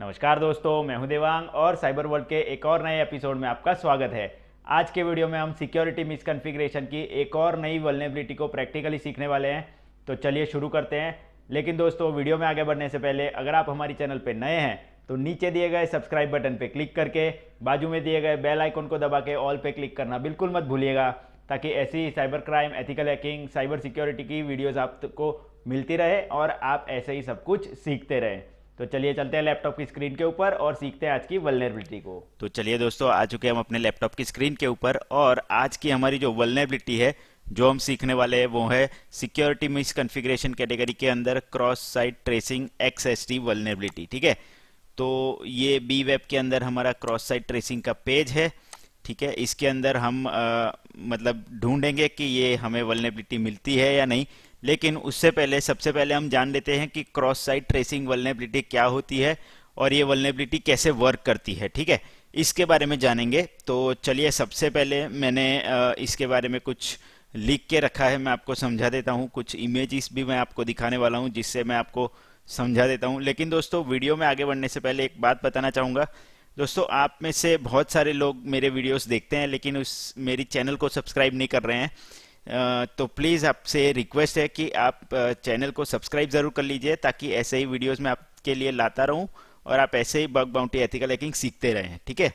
नमस्कार दोस्तों, मैं हूं देवांग और साइबर वर्ल्ड के एक और नए एपिसोड में आपका स्वागत है। आज के वीडियो में हम सिक्योरिटी मिसकॉन्फ़िगरेशन की एक और नई वल्नरेबिलिटी को प्रैक्टिकली सीखने वाले हैं। तो चलिए शुरू करते हैं। लेकिन दोस्तों, वीडियो में आगे बढ़ने से पहले अगर आप हमारी चैनल पर नए हैं तो नीचे दिए गए सब्सक्राइब बटन पर क्लिक करके बाजू में दिए गए बेल आइकन को दबा के ऑल पे क्लिक करना बिल्कुल मत भूलिएगा, ताकि ऐसी cyber crime, ethical hacking, cyber security की वीडियोस आपको मिलती रहे और आप ऐसे ही सब कुछ सीखते रहें। तो चलिए चलते हैं लैपटॉप की स्क्रीन के ऊपर और सीखते हैं आज की वल्नरेबिलिटी को। तो चलिए दोस्तों, आ चुके हैं हम अपने लैपटॉप की स्क्रीन के ऊपर और आज की हमारी जो वल्नरेबिलिटी है जो हम सीखने वाले हैं वो है सिक्योरिटी मिसकॉन्फ़िगरेशन कैटेगरी के अंदर cross site tracing XST vulnerability. ठीक है, तो ये बी वेब के अंदर हमारा क्रॉस साइट ट्रेसिंग का पेज है। ठीक है, इसके अंदर हम मतलब ढूंढेंगे कि ये हमें वल्नरेबिलिटी मिलती है या नहीं। लेकिन उससे पहले सबसे पहले हम जान लेते हैं कि क्रॉस साइट ट्रेसिंग वल्नरेबिलिटी क्या होती है और ये वल्नरेबिलिटी कैसे वर्क करती है। ठीक है, इसके बारे में जानेंगे। तो चलिए, सबसे पहले मैंने इसके बारे में कुछ लिख के रखा है, मैं आपको समझा देता हूँ। कुछ इमेजेस भी मैं आपको दिखाने वाला हूँ जिससे मैं आपको समझा देता हूँ। लेकिन दोस्तों, वीडियो में आगे बढ़ने से पहले एक बात बताना चाहूँगा। दोस्तों, आप में से बहुत सारे लोग मेरे वीडियोस देखते हैं लेकिन उस मेरी चैनल को सब्सक्राइब नहीं कर रहे हैं। तो प्लीज़ आपसे रिक्वेस्ट है कि आप चैनल को सब्सक्राइब ज़रूर कर लीजिए, ताकि ऐसे ही वीडियोस मैं आपके लिए लाता रहूं और आप ऐसे ही बग बाउंटी, एथिकल हैकिंग सीखते रहें। ठीक है,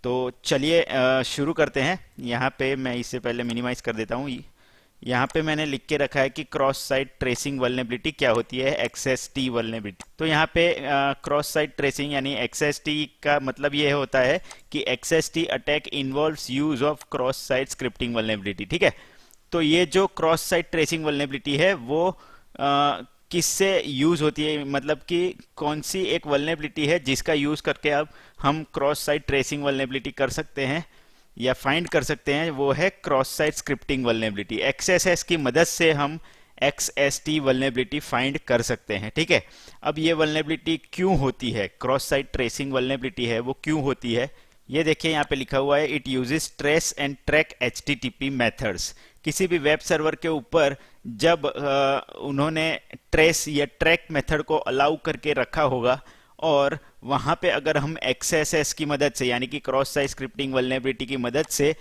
तो चलिए शुरू करते हैं। यहाँ पे मैं इससे पहले मिनिमाइज कर देता हूँ। यहाँ पे मैंने लिख के रखा है कि क्रॉस साइट ट्रेसिंग वल्नरेबिलिटी क्या होती है, XST वल्नरेबिलिटी। तो यहाँ पे क्रॉस साइट ट्रेसिंग यानी XST का मतलब ये होता है कि XST attack involves use of cross site scripting vulnerability. ठीक है, तो ये जो क्रॉस साइट ट्रेसिंग वल्नरेबिलिटी है वो किससे यूज होती है, मतलब कि कौन सी एक वल्नरेबिलिटी है जिसका यूज करके अब हम क्रॉस साइट ट्रेसिंग वल्नरेबिलिटी कर सकते हैं या फाइंड कर सकते हैं। वो है cross site scripting vulnerability. XSS की मदद से हम XST वल्नरेबिलिटी फाइंड कर सकते हैं। ठीक है, अब ये वल्नरेबिलिटी क्यों होती है, क्रॉस साइट ट्रेसिंग वल्नरेबिलिटी है वो क्यों होती है, ये देखिए यहाँ पे लिखा हुआ है, it uses trace and track HTTP methods. किसी भी वेब सर्वर के ऊपर जब उन्होंने ट्रेस या ट्रैक मेथड को अलाउ करके रखा होगा और वहां पे अगर हम XSS की मदद से यानी कि क्रॉस साइट स्क्रिप्टिंग वल्नरेबिलिटी की मदद से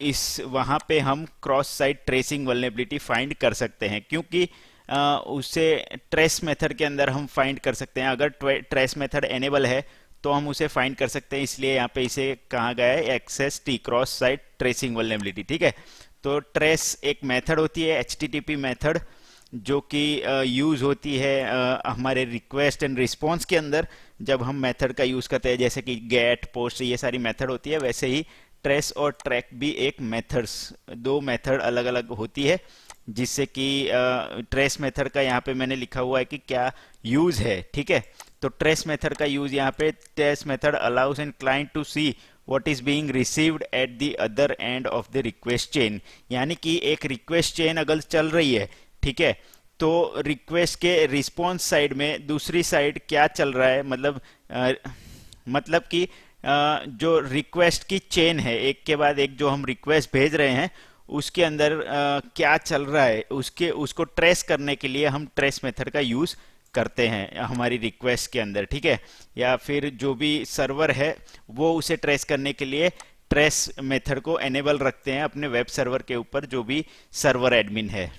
इस वहां पे हम cross site tracing vulnerability find कर सकते हैं, क्योंकि उसे ट्रेस मेथड के अंदर हम फाइंड कर सकते हैं। अगर ट्रेस मेथड एनेबल है तो हम उसे फाइंड कर सकते हैं, इसलिए यहाँ पे इसे कहा गया है XST, cross site tracing vulnerability. ठीक है, तो ट्रेस एक मेथड होती है, HTTP मेथड, जो कि यूज़ होती है हमारे रिक्वेस्ट एंड रिस्पॉन्स के अंदर। जब हम मेथड का यूज़ करते हैं जैसे कि गेट, पोस्ट, ये सारी मेथड होती है, वैसे ही ट्रेस और ट्रैक भी एक मेथड्स, दो मेथड अलग अलग होती है। जिससे कि ट्रेस मेथड का यहाँ पे मैंने लिखा हुआ है कि क्या यूज़ है। ठीक है, तो ट्रेस मेथड का यूज़ यहाँ पे, trace method allows an client to see what is being received at the other end of the request chain। यानी कि एक रिक्वेस्ट चेन अगर चल रही है, ठीक है, तो रिक्वेस्ट के रिस्पॉन्स साइड में दूसरी साइड क्या चल रहा है, मतलब कि जो रिक्वेस्ट की चेन है, एक के बाद एक जो हम रिक्वेस्ट भेज रहे हैं उसके अंदर क्या चल रहा है, उसको ट्रेस करने के लिए हम ट्रेस मेथड का यूज़ करते हैं हमारी रिक्वेस्ट के अंदर। ठीक है, या फिर जो भी सर्वर है वो उसे ट्रेस करने के लिए ट्रेस मेथड को एनेबल रखते हैं अपने वेब सर्वर के ऊपर, जो भी सर्वर एडमिन है।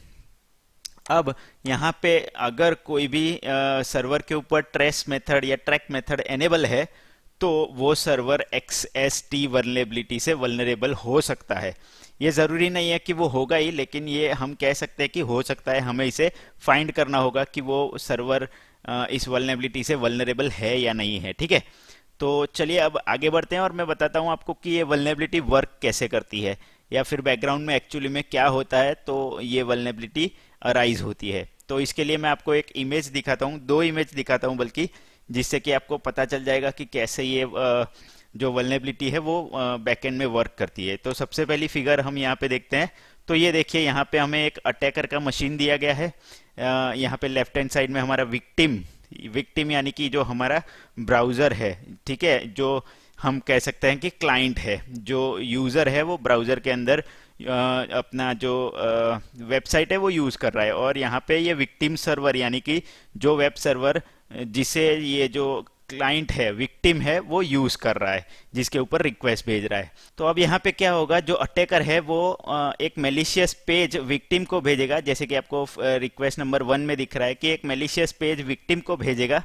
अब यहाँ पे अगर कोई भी सर्वर के ऊपर ट्रेस मेथड या ट्रैक मेथड एनेबल है तो वो सर्वर XST वल्नरेबिलिटी से वल्नरेबल हो सकता है। ये ज़रूरी नहीं है कि वो होगा ही, लेकिन ये हम कह सकते हैं कि हो सकता है। हमें इसे फाइंड करना होगा कि वो सर्वर इस वल्नरेबिलिटी से वल्नरेबल है या नहीं है। ठीक है, तो चलिए अब आगे बढ़ते हैं और मैं बताता हूँ आपको कि ये वल्नरेबिलिटी वर्क कैसे करती है, या फिर बैकग्राउंड में एक्चुअली में क्या होता है तो ये वल्नरेबिलिटी अराइज होती है। तो इसके लिए मैं आपको एक इमेज दिखाता हूँ, दो इमेज दिखाता हूँ बल्कि, जिससे कि आपको पता चल जाएगा कि कैसे ये जो वल्नरेबिलिटी है वो बैकएंड में वर्क करती है। तो सबसे पहली फिगर हम यहाँ पे देखते हैं। तो ये देखिए, यहाँ पे हमें एक अटैकर का मशीन दिया गया है। यहाँ पे लेफ्ट हैंड साइड में हमारा विक्टिम यानी कि जो हमारा ब्राउज़र है, ठीक है, जो हम कह सकते हैं कि क्लाइंट है, जो यूज़र है वो ब्राउज़र के अंदर अपना जो वेबसाइट है वो यूज़ कर रहा है। और यहाँ पे ये विक्टिम सर्वर यानी कि जो वेब सर्वर जिसे ये जो क्लाइंट है, विक्टिम है, वो यूज कर रहा है, जिसके ऊपर रिक्वेस्ट भेज रहा है। तो अब यहाँ पे क्या होगा, जो अटैकर है वो एक मेलिशियस पेज विक्टिम को भेजेगा, जैसे कि आपको रिक्वेस्ट नंबर 1 में दिख रहा है कि एक मेलिशियस पेज विक्टिम को भेजेगा,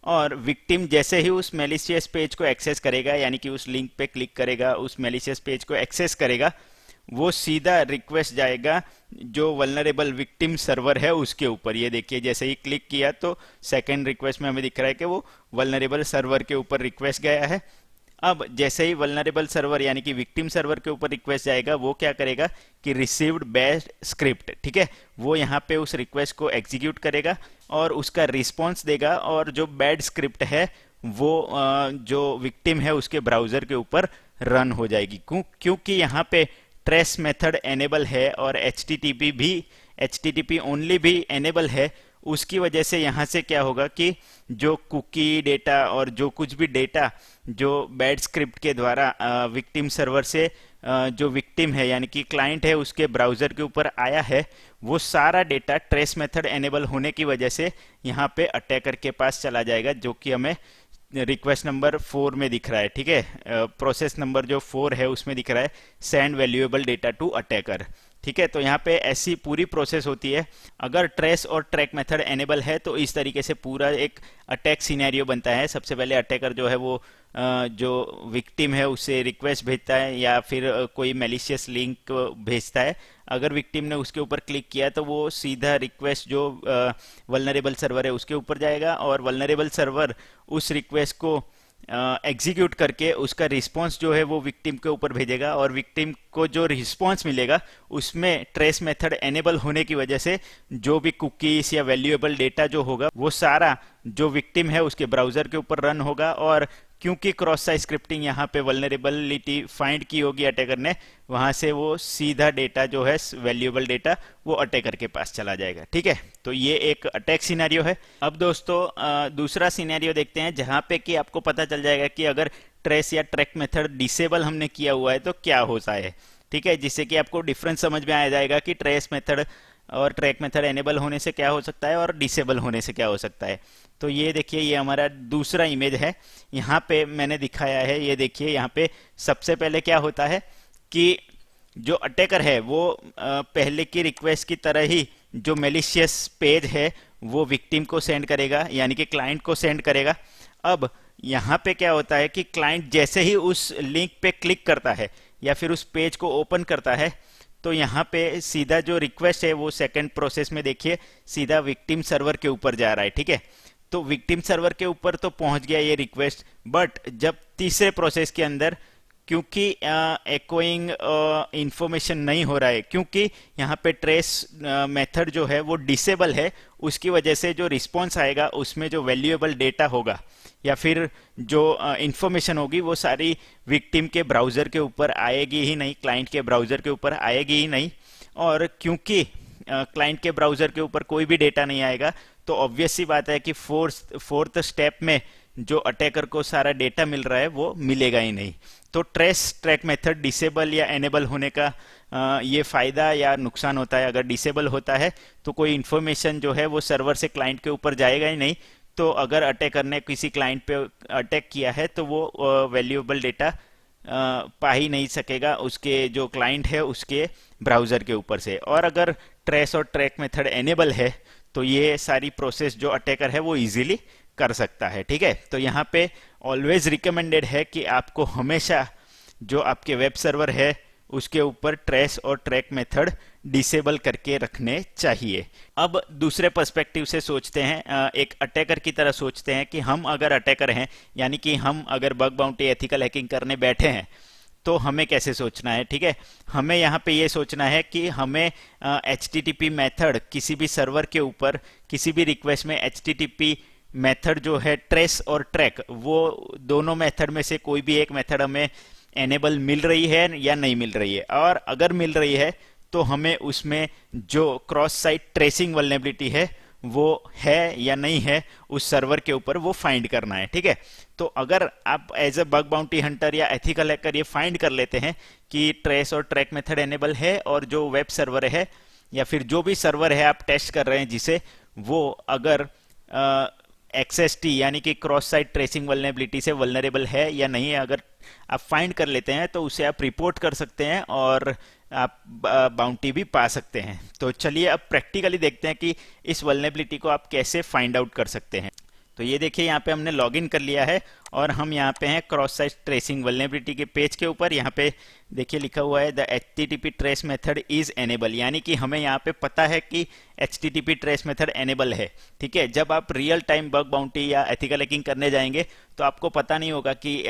और विक्टिम जैसे ही उस मेलिशियस पेज को एक्सेस करेगा, यानी कि उस लिंक पे क्लिक करेगा, उस मेलिशियस पेज को एक्सेस करेगा, वो सीधा रिक्वेस्ट जाएगा जो वल्नरेबल विक्टिम सर्वर है उसके ऊपर। ये देखिए, जैसे ही क्लिक किया तो सेकंड रिक्वेस्ट में हमें दिख रहा है कि वो वल्नरेबल सर्वर के ऊपर रिक्वेस्ट गया है। अब जैसे ही वल्नरेबल सर्वर यानी कि विक्टिम सर्वर के ऊपर रिक्वेस्ट जाएगा, वो क्या करेगा कि रिसीव्ड बैड स्क्रिप्ट, ठीक है, वो यहाँ पे उस रिक्वेस्ट को एग्जीक्यूट करेगा और उसका रिस्पॉन्स देगा, और जो बैड स्क्रिप्ट है वो जो विक्टिम है उसके ब्राउजर के ऊपर रन हो जाएगी। क्योंकि यहाँ पे ट्रेस मेथड एनेबल है और एचटीटीपी ओनली भी एनेबल है, उसकी वजह से यहाँ से क्या होगा कि जो कुकी डेटा और जो कुछ भी डेटा जो बैड स्क्रिप्ट के द्वारा विक्टिम सर्वर से जो विक्टिम है यानी कि क्लाइंट है उसके ब्राउजर के ऊपर आया है, वो सारा डेटा ट्रेस मेथड एनेबल होने की वजह से यहाँ पे अटैकर के पास चला जाएगा, जो कि हमें रिक्वेस्ट नंबर 4 में दिख रहा है। ठीक है, प्रोसेस नंबर जो 4 है उसमें दिख रहा है send valuable data to attacker. ठीक है, तो यहाँ पे ऐसी पूरी प्रोसेस होती है। अगर ट्रेस और ट्रैक मेथड एनेबल है तो इस तरीके से पूरा एक अटैक सिनेरियो बनता है। सबसे पहले अटैकर जो है वो जो विक्टिम है उसे रिक्वेस्ट भेजता है या फिर कोई मैलिशियस लिंक भेजता है। अगर विक्टिम ने उसके ऊपर क्लिक किया तो वो सीधा रिक्वेस्ट जो वल्नरेबल सर्वर है उसके ऊपर जाएगा और वल्नरेबल सर्वर उस रिक्वेस्ट को एग्जीक्यूट करके उसका रिस्पांस जो है वो विक्टिम के ऊपर भेजेगा, और विक्टिम को जो रिस्पांस मिलेगा उसमें ट्रेस मेथड एनेबल होने की वजह से जो भी कुकीज या वैल्यूएबल डेटा जो होगा वो सारा जो विक्टिम है उसके ब्राउजर के ऊपर रन होगा। और क्योंकि क्रॉस साइट स्क्रिप्टिंग यहाँ पे वल्नरेबिलिटी फाइंड की होगी अटैकर ने, वहां से वो सीधा डेटा जो है वैल्यूएबल डेटा वो अटैकर के पास चला जाएगा। ठीक है, तो ये एक अटैक सिनेरियो है। अब दोस्तों दूसरा सिनेरियो देखते हैं जहां पे कि आपको पता चल जाएगा कि अगर ट्रेस या ट्रैक मेथड डिसेबल हमने किया हुआ है तो क्या होता है। ठीक है, जिससे कि आपको डिफरेंस समझ में आ जाएगा कि ट्रेस मेथड और ट्रैक मेथड एनेबल होने से क्या हो सकता है और डिसेबल होने से क्या हो सकता है। तो ये देखिए, ये हमारा दूसरा इमेज है, यहाँ पे मैंने दिखाया है। ये देखिए, यहाँ पे सबसे पहले क्या होता है कि जो अटैकर है वो पहले की रिक्वेस्ट की तरह ही जो मेलिशियस पेज है वो विक्टिम को सेंड करेगा, यानी कि क्लाइंट को सेंड करेगा। अब यहाँ पे क्या होता है कि क्लाइंट जैसे ही उस लिंक पे क्लिक करता है या फिर उस पेज को ओपन करता है तो यहाँ पे सीधा जो रिक्वेस्ट है वो सेकंड प्रोसेस में देखिए सीधा विक्टिम सर्वर के ऊपर जा रहा है। ठीक है, तो विक्टिम सर्वर के ऊपर तो पहुंच गया ये रिक्वेस्ट, बट जब तीसरे प्रोसेस के अंदर क्योंकि एकोइंग इंफॉर्मेशन नहीं हो रहा है, क्योंकि यहाँ पे ट्रेस मेथड जो है वो डिसेबल है, उसकी वजह से जो रिस्पॉन्स आएगा उसमें जो वैल्यूएबल डेटा होगा या फिर जो इंफॉर्मेशन होगी वो सारी विक्टिम के ब्राउजर के ऊपर आएगी ही नहीं, क्लाइंट के ब्राउजर के ऊपर आएगी ही नहीं। और क्योंकि क्लाइंट के ब्राउजर के ऊपर कोई भी डेटा नहीं आएगा तो ऑब्वियस सी बात है कि फोर्थ स्टेप में जो अटैकर को सारा डेटा मिल रहा है वो मिलेगा ही नहीं। तो ट्रेस ट्रैक मेथड डिसेबल या एनेबल होने का ये फायदा या नुकसान होता है। अगर डिसेबल होता है तो कोई इन्फॉर्मेशन जो है वो सर्वर से क्लाइंट के ऊपर जाएगा ही नहीं। तो अगर अटैकर ने किसी क्लाइंट पे अटैक किया है तो वो वैल्यूएबल डेटा पा ही नहीं सकेगा उसके जो क्लाइंट है उसके ब्राउजर के ऊपर से। और अगर ट्रेस और ट्रैक मेथड एनेबल है तो ये सारी प्रोसेस जो अटैकर है वो इजीली कर सकता है। ठीक है, तो यहाँ पे ऑलवेज रिकमेंडेड है कि आपको हमेशा जो आपके वेब सर्वर है उसके ऊपर ट्रेस और ट्रैक मेथड डिसेबल करके रखने चाहिए। अब दूसरे पर्सपेक्टिव से सोचते हैं, एक अटैकर की तरह सोचते हैं कि हम अगर अटैकर हैं, यानी कि हम अगर बग बाउंटी एथिकल हैकिंग करने बैठे हैं तो हमें कैसे सोचना है। ठीक है, हमें यहाँ पे ये सोचना है कि हमें HTTP मेथड किसी भी सर्वर के ऊपर किसी भी रिक्वेस्ट में HTTP मेथड जो है ट्रेस और ट्रैक, वो दोनों मेथड में से कोई भी एक मेथड हमें एनेबल मिल रही है या नहीं मिल रही है, और अगर मिल रही है तो हमें उसमें जो क्रॉस साइट ट्रेसिंग वल्नरेबिलिटी है वो है या नहीं है उस सर्वर के ऊपर वो फाइंड करना है। ठीक है, तो अगर आप as a bug bounty hunter या एथिकल हैकर ये फाइंड कर लेते हैं कि ट्रेस और ट्रैक मेथड एनेबल है और जो वेब सर्वर है या फिर जो भी सर्वर है आप टेस्ट कर रहे हैं जिसे, वो अगर XST यानी कि क्रॉस साइट ट्रेसिंग वल्नरेबिलिटी से वल्नरेबल है या नहीं है, अगर आप फाइंड कर लेते हैं तो उसे आप रिपोर्ट कर सकते हैं और आप बाउंटी भी पा सकते हैं। तो चलिए अब प्रैक्टिकली देखते हैं कि इस वल्नरेबिलिटी को आप कैसे फाइंड आउट कर सकते हैं। तो ये देखिए यहाँ पे हमने लॉगिन कर लिया है और हम यहाँ पे हैं क्रॉस साइट ट्रेसिंग वल्नरेबिलिटी के पेज के ऊपर। यहाँ पे देखिए लिखा हुआ है the HTTP trace method is enable, यानी कि हमें यहाँ पे पता है कि HTTP ट्रेस मेथड एनेबल है। ठीक है, जब आप रियल टाइम बग बाउंटी या एथिकल हैकिंग करने जाएंगे तो आपको पता नहीं होगा कि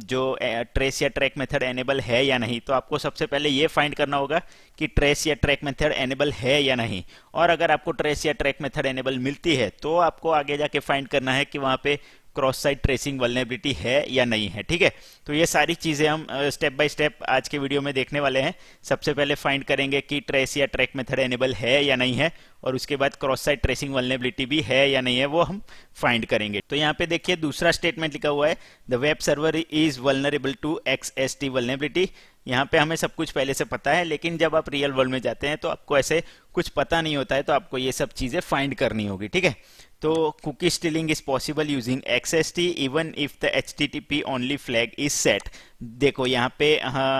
जो ट्रेस या ट्रैक मेथड एनेबल है या नहीं। तो आपको सबसे पहले ये फाइंड करना होगा कि ट्रेस या ट्रैक मेथड एनेबल है या नहीं, और अगर आपको ट्रेस या ट्रैक मेथड एनेबल मिलती है तो आपको आगे जाके फाइंड करना है कि वहाँ पे क्रॉस साइट ट्रेसिंग वल्नरेबिलिटी है या नहीं है। ठीक है, तो ये सारी चीज़ें हम स्टेप बाय स्टेप आज के वीडियो में देखने वाले हैं। सबसे पहले फाइंड करेंगे कि ट्रेस या ट्रैक मेथड एनेबल है या नहीं है, और उसके बाद क्रॉस साइट ट्रेसिंग वल्नरेबिलिटी भी है या नहीं है वो हम फाइंड करेंगे। तो यहाँ पे देखिए दूसरा स्टेटमेंट लिखा हुआ है the web server is vulnerable to XST vulnerability. यहाँ पे हमें सब कुछ पहले से पता है, लेकिन जब आप रियल वर्ल्ड में जाते हैं तो आपको ऐसे कुछ पता नहीं होता है, तो आपको ये सब चीज़ें फाइंड करनी होगी। ठीक है, तो cookie stealing is possible using XST even if the HTTP only flag is set. देखो यहाँ पे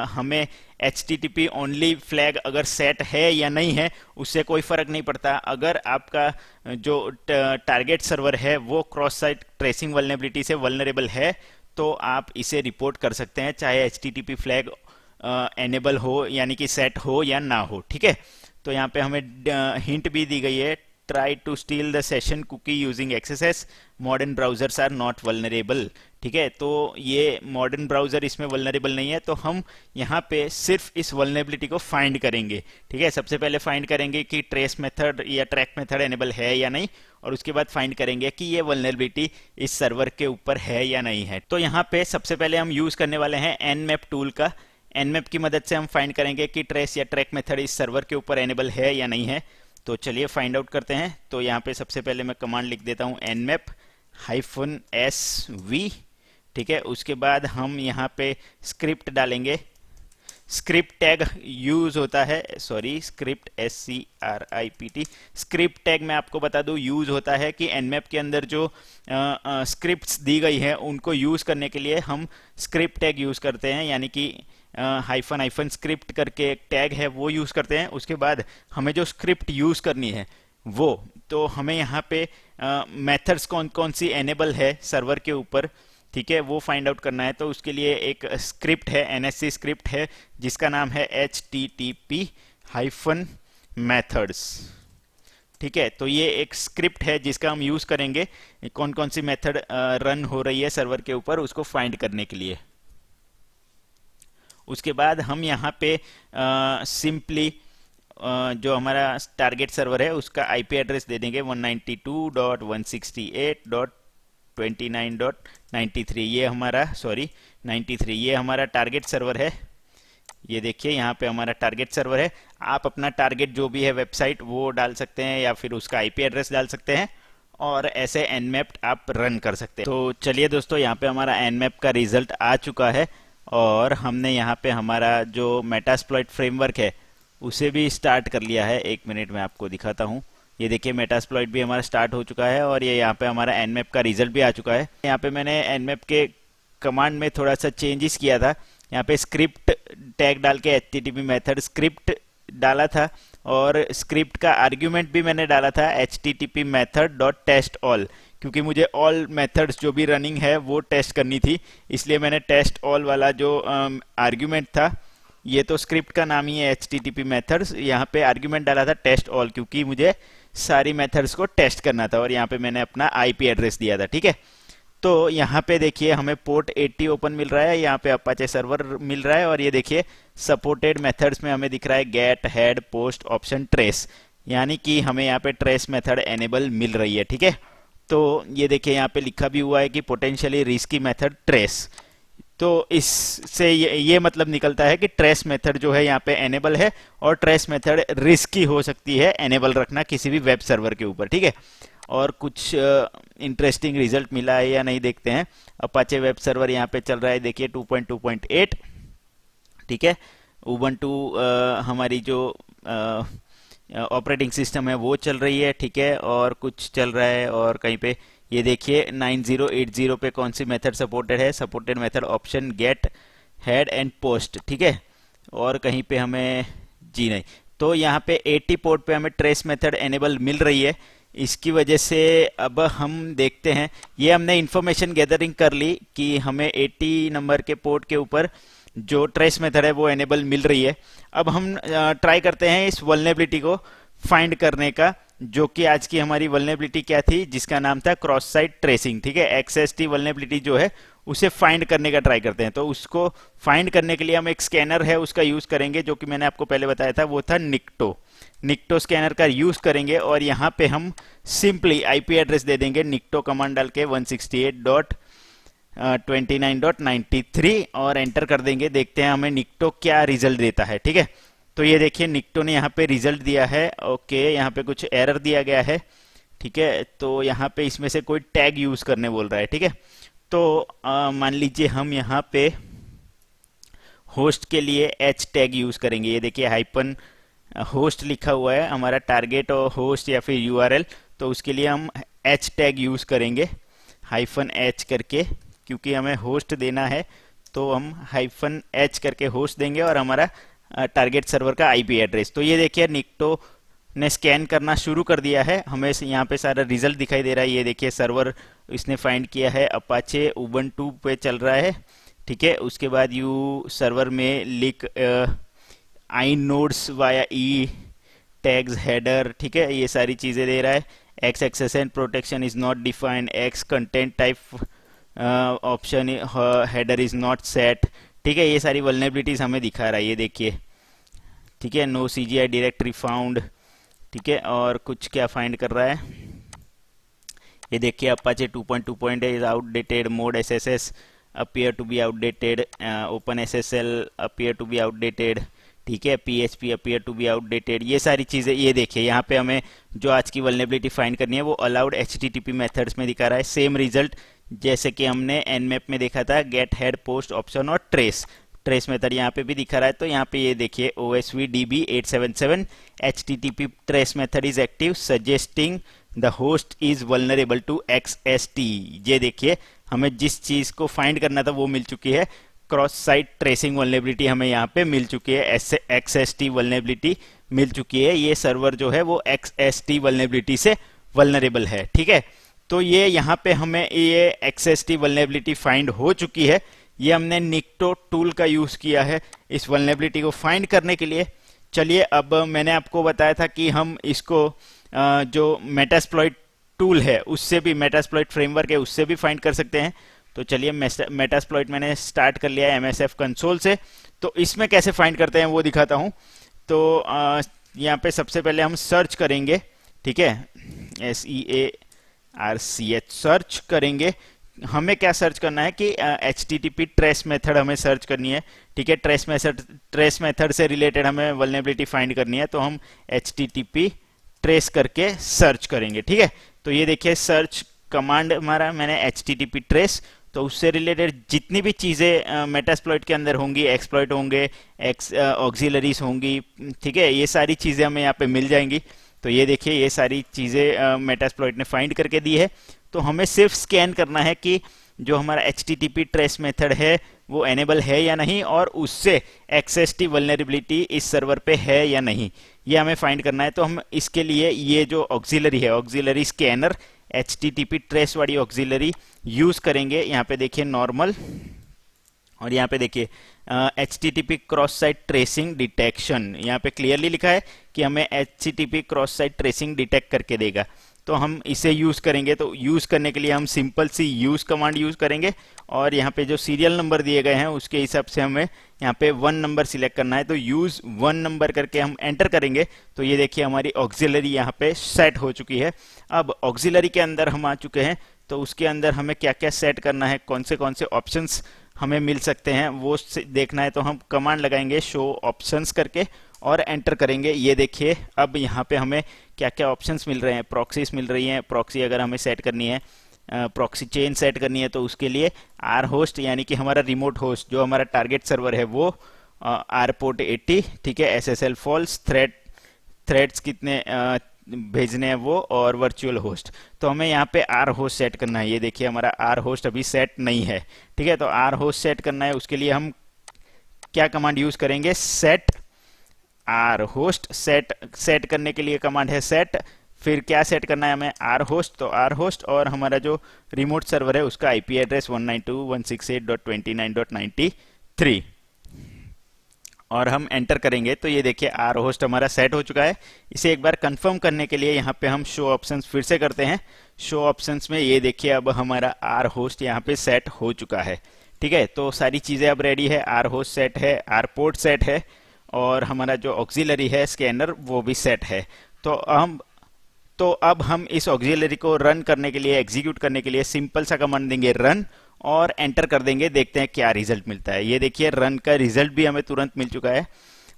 हमें HTTP ओनली फ्लैग अगर सेट है या नहीं है उससे कोई फर्क नहीं पड़ता। अगर आपका जो टारगेट सर्वर है वो क्रॉस साइट ट्रेसिंग वल्नरेबिलिटी से वल्नरेबल है तो आप इसे रिपोर्ट कर सकते हैं, चाहे HTTP फ्लैग एनेबल हो यानी कि सेट हो या ना हो। ठीक है, तो यहाँ पे हमें हिंट भी दी गई है try to steal the session cookie using XSS modern browsers are not vulnerable. ठीक है, तो ये मॉडर्न ब्राउजर इसमें वल्नरेबल नहीं है, तो हम यहाँ पे सिर्फ इस वल्नरेबिलिटी को फाइंड करेंगे। ठीक है, सबसे पहले फाइंड करेंगे कि ट्रेस मेथड या ट्रैक मेथड एनेबल है या नहीं, और उसके बाद फाइंड करेंगे कि ये वल्नरेबिलिटी इस सर्वर के ऊपर है या नहीं है। तो यहाँ पे सबसे पहले हम यूज करने वाले हैं Nmap टूल का। Nmap की मदद से हम फाइंड करेंगे कि ट्रेस या ट्रैक मेथड इस सर्वर के ऊपर एनेबल है या नहीं है। तो चलिए फाइंड आउट करते हैं। तो यहाँ पे सबसे पहले मैं कमांड लिख देता हूँ nmap-sv। ठीक है, उसके बाद हम यहाँ पे स्क्रिप्ट डालेंगे। स्क्रिप्ट टैग यूज होता है, sorry script SCRIPT script tag मैं आपको बता दूं यूज होता है कि Nmap के अंदर जो स्क्रिप्ट्स दी गई है उनको यूज करने के लिए हम स्क्रिप्ट टैग यूज करते हैं, यानी कि हाइफन स्क्रिप्ट करके एक टैग है वो यूज करते हैं। उसके बाद हमें जो स्क्रिप्ट यूज करनी है वो, तो हमें यहाँ पे मेथड्स कौन कौन सी एनेबल है सर्वर के ऊपर, ठीक है, वो फाइंड आउट करना है। तो उसके लिए एक स्क्रिप्ट है, NSC स्क्रिप्ट है जिसका नाम है HTTP-methods। ठीक है, तो ये एक स्क्रिप्ट है जिसका हम यूज करेंगे कौन कौन सी मेथड रन हो रही है सर्वर के ऊपर उसको फाइंड करने के लिए। उसके बाद हम यहाँ पे सिंपली जो हमारा टारगेट सर्वर है उसका IP एड्रेस दे देंगे 192.168.29.93। ये हमारा 93 ये हमारा टारगेट सर्वर है। ये देखिए यहाँ पे हमारा टारगेट सर्वर है। आप अपना टारगेट जो भी है वेबसाइट वो डाल सकते हैं या फिर उसका IP एड्रेस डाल सकते हैं और ऐसे Nmap आप रन कर सकते हैं। तो चलिए दोस्तों, यहाँ पे हमारा Nmap का रिजल्ट आ चुका है और हमने यहाँ पे हमारा जो मेटास्प्लॉइट फ्रेमवर्क है उसे भी स्टार्ट कर लिया है। एक मिनट में आपको दिखाता हूँ। ये देखिए मेटास्प्लॉइट भी हमारा स्टार्ट हो चुका है और ये यहाँ पे हमारा Nmap का रिजल्ट भी आ चुका है। यहाँ पे मैंने Nmap के कमांड में थोड़ा सा चेंजेस किया था। यहाँ पे स्क्रिप्ट टैग डाल के HTTP मेथड स्क्रिप्ट डाला था और स्क्रिप्ट का आर्ग्यूमेंट भी मैंने डाला था HTTP method.test_all, क्योंकि मुझे ऑल मेथड्स जो भी रनिंग है वो टेस्ट करनी थी, इसलिए मैंने टेस्ट ऑल वाला जो आर्ग्यूमेंट था, ये तो स्क्रिप्ट का नाम ही है HTTP मेथड्स, यहाँ पे आर्ग्यूमेंट डाला था टेस्ट ऑल क्योंकि मुझे सारी मेथड्स को टेस्ट करना था और यहाँ पे मैंने अपना IP एड्रेस दिया था। ठीक है, तो यहाँ पे देखिए हमें पोर्ट 80 ओपन मिल रहा है, यहाँ पे अपाचे सर्वर मिल रहा है और ये देखिए सपोर्टेड मेथड्स में हमें दिख रहा है get, head, post, option, trace, यानी कि हमें यहाँ पे ट्रेस मेथड एनेबल मिल रही है। ठीक है, तो ये देखिए यहाँ पे लिखा भी हुआ है कि पोटेंशियली रिस्की मेथड ट्रेस। तो इससे ये मतलब निकलता है कि ट्रेस मेथड जो है यहाँ पे एनेबल है और ट्रेस मेथड रिस्की हो सकती है एनेबल रखना किसी भी वेब सर्वर के ऊपर। ठीक है, और कुछ इंटरेस्टिंग रिजल्ट मिला है या नहीं देखते हैं। अपाचे वेब सर्वर यहाँ पे चल रहा है, देखिए 2.2.8। ठीक है, उबंटू हमारी जो ऑपरेटिंग सिस्टम है वो चल रही है। ठीक है, और कुछ चल रहा है और कहीं पे ये देखिए 9080 पे कौन सी मेथड सपोर्टेड है, supported method option get head and post, ठीक है। और कहीं पे हमें जी नहीं, तो यहाँ पे 80 पोर्ट पे हमें ट्रेस मेथड एनेबल मिल रही है। इसकी वजह से अब हम देखते हैं, ये हमने इंफॉर्मेशन गैदरिंग कर ली कि हमें 80 नंबर के पोर्ट के ऊपर जो ट्रेस मेथड है वो एनेबल मिल रही है। अब हम ट्राई करते हैं इस वल्नरेबिलिटी को फाइंड करने का, जो कि आज की हमारी वल्नरेबिलिटी क्या थी, जिसका नाम था क्रॉस साइट ट्रेसिंग, ठीक है। XST वल्नरेबिलिटी जो है उसे फाइंड करने का ट्राई करते हैं। तो उसको फाइंड करने के लिए हम एक स्कैनर है उसका यूज करेंगे, जो कि मैंने आपको पहले बताया था, वो था निक्टो स्कैनर का यूज करेंगे। और यहाँ पे हम सिंपली आईपी एड्रेस दे देंगे निक्टो कमांड डाल के 168.29.93 और एंटर कर देंगे। देखते हैं हमें निक्टो क्या रिजल्ट देता है, ठीक है। तो ये देखिए निक्टो ने यहाँ पे रिजल्ट दिया है। ओके, यहाँ पे कुछ एरर दिया गया है, ठीक है। तो यहाँ पे इसमें से कोई टैग यूज करने बोल रहा है, ठीक है। तो मान लीजिए हम यहाँ पे होस्ट के लिए एच टैग यूज करेंगे। ये देखिए हाइपन होस्ट लिखा हुआ है, हमारा टारगेट और होस्ट या फिर यूआरएल, तो उसके लिए हम एच टैग यूज करेंगे, हाइफन एच करके, क्योंकि हमें होस्ट देना है। तो हम हाइफन एच करके होस्ट देंगे और हमारा टारगेट सर्वर का आईपी एड्रेस। तो ये देखिए निक्टो ने स्कैन करना शुरू कर दिया है, हमें यहाँ पे सारा रिजल्ट दिखाई दे रहा है। ये देखिए सर्वर इसने फाइंड किया है, अपाचे उबंटू पे चल रहा है, ठीक है। उसके बाद यू सर्वर में लिख inodes via E tags header, ठीक है, ये सारी चीजें दे रहा है। X XSS and protection is not defined, X content type option header is not set, ठीक है। ये सारी वल्नरेबिलिटीज हमें दिखा रहा है, ये देखिए, ठीक है। नो CGI डायरेक्टरी फाउंड, ठीक है। और कुछ क्या फाइंड कर रहा है, ये देखिए Apache 2.2 is outdated, mode SSS appear to be outdated, open SSL appear to be outdated, ठीक है। PHP appear to be outdated, ये सारी चीजें। ये देखिए यहाँ पे हमें जो आज की वल्नरेबिलिटी फाइंड करनी है वो अलाउड HTTP मेथड्स में दिखा रहा है, सेम रिजल्ट जैसे कि हमने nmap में देखा था, गेट हेड पोस्ट ऑप्शन और ट्रेस मेथड यहाँ पे भी दिखा रहा है। तो यहाँ पे ये देखिए OSV DB 877 HTTP trace method is active suggesting the host is vulnerable to XST। ये देखिए हमें जिस चीज को फाइंड करना था वो मिल चुकी है, क्रॉस साइट ट्रेसिंग वल्नरेबिलिटी हमें यहाँ पे मिल चुकी है, XST वल्नरेबिलिटी मिल चुकी है। ये सर्वर जो है वो XST वल्नरेबिलिटी से वल्नरेबल है, ठीक है। तो ये यहाँ पे हमें ये XST वल्नरेबिलिटी फाइंड हो चुकी है। ये हमने निक्टो टूल का यूज किया है इस वल्नरेबिलिटी को फाइंड करने के लिए। चलिए अब मैंने आपको बताया था कि हम इसको जो मेटास्प्लॉइट टूल है उससे भी, मेटास्प्लॉइट फ्रेमवर्क है उससे भी फाइंड कर सकते हैं। तो चलिए मेटास्प्लॉइट मैंने स्टार्ट कर लिया है MSF कंसोल से। तो इसमें कैसे फाइंड करते हैं वो दिखाता हूं। तो यहाँ पे सबसे पहले हम सर्च करेंगे, ठीक है, SEARCH सर्च करेंगे। हमें क्या सर्च करना है कि HTTP ट्रेस मेथड हमें सर्च करनी है, ठीक है। ट्रेस मेथड से रिलेटेड हमें वल्नरेबिलिटी फाइंड करनी है, तो हम HTTP ट्रेस करके सर्च करेंगे, ठीक है। तो ये देखिए सर्च कमांड हमारा, मैंने HTTP ट्रेस, तो उससे रिलेटेड जितनी भी चीज़ें मेटास्प्लॉइट के अंदर होंगी, एक्सप्लॉइट होंगे, ऑक्सिलरीज होंगी, ठीक है, ये सारी चीज़ें हमें यहाँ पे मिल जाएंगी। तो ये देखिए ये सारी चीज़ें मेटास्प्लॉइट ने फाइंड करके दी है। तो हमें सिर्फ स्कैन करना है कि जो हमारा HTTP ट्रेस मेथड है वो एनेबल है या नहीं, और उससे XST वल्नरेबिलिटी इस सर्वर पे है या नहीं, ये हमें फाइंड करना है। तो हम इसके लिए ये जो ऑक्सिलरी है, ऑक्सिलरी स्कैनर, HTTP ट्रेस वाली ऑक्सिलरी यूज करेंगे। यहाँ पे देखिए नॉर्मल, और यहाँ पे देखिए HTTP cross site tracing detection, यहाँ पे क्लियरली लिखा है कि हमें HTTP cross site tracing detect करके देगा। तो हम इसे यूज करेंगे। तो यूज करने के लिए हम सिंपल सी यूज कमांड यूज करेंगे, और यहाँ पे जो सीरियल नंबर दिए गए हैं उसके हिसाब से हमें यहाँ पे 1 नंबर सिलेक्ट करना है। तो यूज 1 नंबर करके हम एंटर करेंगे। तो ये देखिए हमारी ऑक्सिलरी यहाँ पे सेट हो चुकी है। अब ऑक्सिलरी के अंदर हम आ चुके हैं, तो उसके अंदर हमें क्या क्या सेट करना है, कौन से ऑप्शंस हमें मिल सकते हैं वो देखना है। तो हम कमांड लगाएंगे शो ऑप्शंस करके और एंटर करेंगे। ये देखिए अब यहाँ पे हमें क्या क्या ऑप्शंस मिल रहे हैं, प्रॉक्सीज मिल रही हैं। प्रॉक्सी अगर हमें सेट करनी है, प्रॉक्सी चेन सेट करनी है, तो उसके लिए आर होस्ट यानी कि हमारा रिमोट होस्ट जो हमारा टारगेट सर्वर है वो आर पोर्ट 80, ठीक है। SSL फॉल्स, थ्रेड्स कितने भेजने हैं वो, और वर्चुअल होस्ट। तो हमें यहाँ पे आर होस्ट सेट करना है। ये देखिए हमारा आर होस्ट अभी सेट नहीं है, ठीक है। तो आर होस्ट सेट करना है, उसके लिए हम क्या कमांड यूज करेंगे, सेट आर होस्ट। सेट करने के लिए कमांड है सेट, फिर क्या सेट करना है हमें, आर होस्ट। तो आर होस्ट और हमारा जो रिमोट सर्वर है उसका आईपी एड्रेस 192.168.29.93, और हम एंटर करेंगे तो ये देखिए आर होस्ट हमारा सेट हो चुका है। इसे एक बार कंफर्म करने के लिए यहाँ पे हम शो ऑप्शंस फिर से करते हैं। शो ऑप्शंस में ये देखिए अब हमारा आर होस्ट यहाँ पे सेट हो चुका है, ठीक है। तो सारी चीज़ें अब रेडी है, आर होस्ट सेट है, आर पोर्ट सेट है, और हमारा जो ऑक्सिलरी है स्कैनर वो भी सेट है। तो अब हम इस ऑक्सिलरी को रन करने के लिए, एग्जीक्यूट करने के लिए सिंपल सा कमांड देंगे रन, और एंटर कर देंगे। देखते हैं क्या रिजल्ट मिलता है। ये देखिए रन का रिजल्ट भी हमें तुरंत मिल चुका है।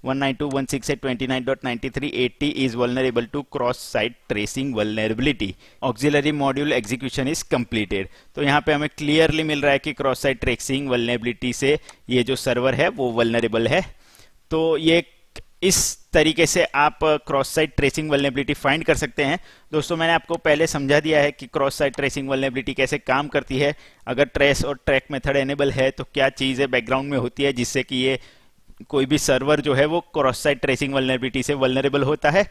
192.168.29.93 is vulnerable to cross site tracing vulnerability, auxiliary module execution is completed. तो यहाँ पे हमें क्लियरली मिल रहा है कि क्रॉस साइट ट्रेसिंग वल्नरेबिलिटी से ये जो सर्वर है वो वल्नरेबल है। तो ये इस तरीके से आप cross site tracing vulnerability find कर सकते हैं। दोस्तों मैंने आपको पहले समझा दिया है कि क्रॉस साइट ट्रेसिंग वल्नरेबिलिटी कैसे काम करती है। अगर ट्रेस और ट्रैक मेथड एनेबल है तो क्या चीज़ें बैकग्राउंड में होती है जिससे कि ये कोई भी सर्वर जो है वो क्रॉस साइट ट्रेसिंग वल्नरेबिलिटी से वल्नरेबल होता है,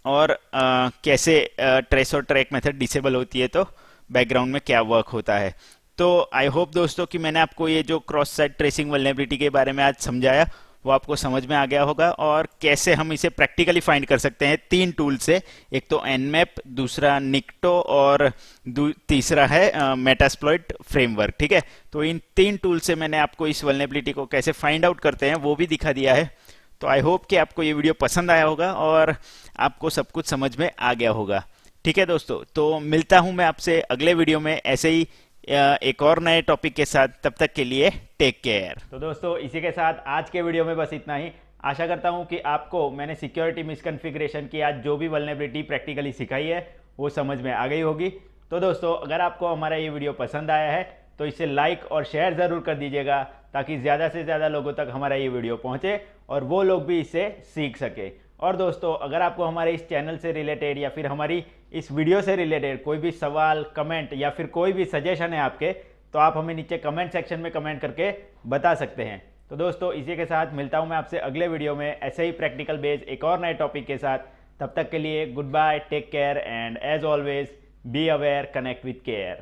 और कैसे ट्रेस और ट्रैक मेथड डिसेबल होती है तो बैकग्राउंड में क्या वर्क होता है। तो आई होप दोस्तों कि मैंने आपको ये जो क्रॉस साइट ट्रेसिंग वल्नरेबिलिटी के बारे में आज समझाया वो आपको समझ में आ गया होगा, और कैसे हम इसे प्रैक्टिकली फाइंड कर सकते हैं 3 टूल से। एक तो nmap, दूसरा निक्टो, और तीसरा है मेटास्प्लॉइट फ्रेमवर्क, ठीक है। तो इन 3 टूल से मैंने आपको इस वल्नरेबिलिटी को कैसे फाइंड आउट करते हैं वो भी दिखा दिया है। तो आई होप कि आपको ये वीडियो पसंद आया होगा और आपको सब कुछ समझ में आ गया होगा, ठीक है दोस्तों। तो मिलता हूं मैं आपसे अगले वीडियो में ऐसे ही एक और नए टॉपिक के साथ। तब तक के लिए टेक केयर। तो दोस्तों इसी के साथ आज के वीडियो में बस इतना ही। आशा करता हूं कि आपको मैंने सिक्योरिटी मिसकॉन्फ़िगरेशन की आज जो भी वल्नरेबिलिटी प्रैक्टिकली सिखाई है वो समझ में आ गई होगी। तो दोस्तों अगर आपको हमारा ये वीडियो पसंद आया है तो इसे लाइक और शेयर ज़रूर कर दीजिएगा, ताकि ज़्यादा से ज़्यादा लोगों तक हमारा ये वीडियो पहुँचे और वो लोग भी इससे सीख सके। और दोस्तों अगर आपको हमारे इस चैनल से रिलेटेड या फिर हमारी इस वीडियो से रिलेटेड कोई भी सवाल, कमेंट या फिर कोई भी सजेशन है आपके, तो आप हमें नीचे कमेंट सेक्शन में कमेंट करके बता सकते हैं। तो दोस्तों इसी के साथ मिलता हूं मैं आपसे अगले वीडियो में ऐसे ही प्रैक्टिकल बेस्ड एक और नए टॉपिक के साथ। तब तक के लिए good bye, take care, and as always be aware, connect with care.